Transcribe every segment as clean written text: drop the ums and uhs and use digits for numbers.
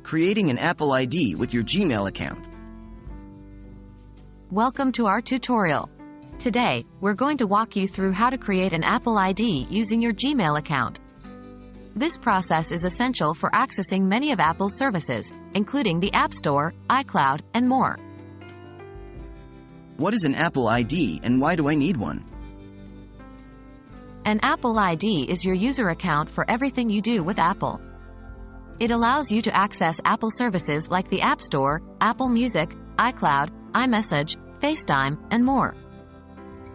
Creating an Apple ID with your Gmail account. Welcome to our tutorial. Today, we're going to walk you through how to create an Apple ID using your Gmail account. This process is essential for accessing many of Apple's services, including the App Store, iCloud, and more. What is an Apple ID and why do I need one? An Apple ID is your user account for everything you do with Apple. It allows you to access Apple services like the App Store, Apple Music, iCloud, iMessage, FaceTime, and more.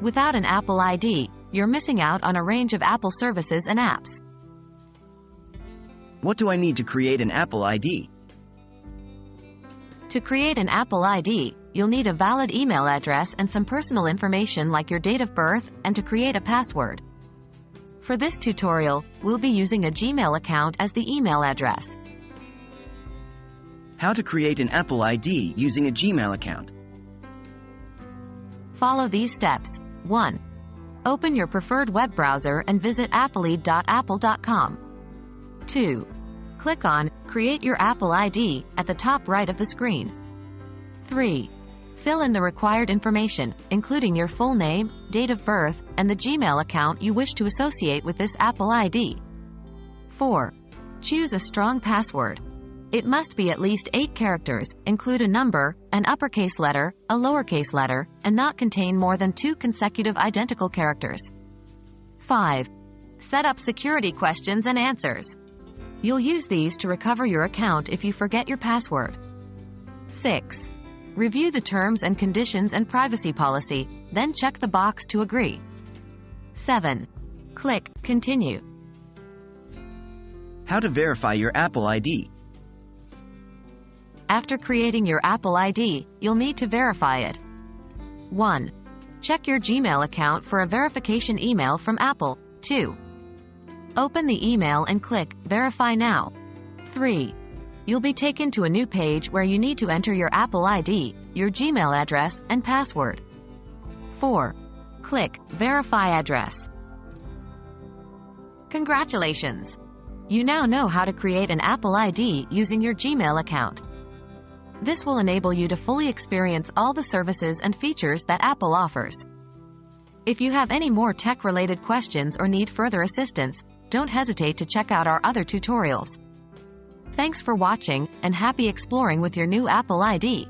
Without an Apple ID, you're missing out on a range of Apple services and apps. What do I need to create an Apple ID? To create an Apple ID, you'll need a valid email address and some personal information like your date of birth, and to create a password. For this tutorial, we'll be using a Gmail account as the email address. How to create an Apple ID using a Gmail account. Follow these steps. 1. Open your preferred web browser and visit appleid.apple.com. 2. Click on Create Your Apple ID at the top right of the screen. 3. Fill in the required information, including your full name, date of birth, and the Gmail account you wish to associate with this Apple ID. 4. Choose a strong password. It must be at least 8 characters, include a number, an uppercase letter, a lowercase letter, and not contain more than 2 consecutive identical characters. 5. Set up security questions and answers. You'll use these to recover your account if you forget your password. 6. Review the terms and conditions and privacy policy, then check the box to agree. 7. Click Continue. How to verify your Apple ID. After creating your Apple ID, you'll need to verify it. 1. Check your Gmail account for a verification email from Apple. 2. Open the email and click Verify Now. 3. You'll be taken to a new page where you need to enter your Apple ID, your Gmail address, and password. 4. Click Verify Address. Congratulations! You now know how to create an Apple ID using your Gmail account. This will enable you to fully experience all the services and features that Apple offers. If you have any more tech-related questions or need further assistance, don't hesitate to check out our other tutorials. Thanks for watching, and happy exploring with your new Apple ID.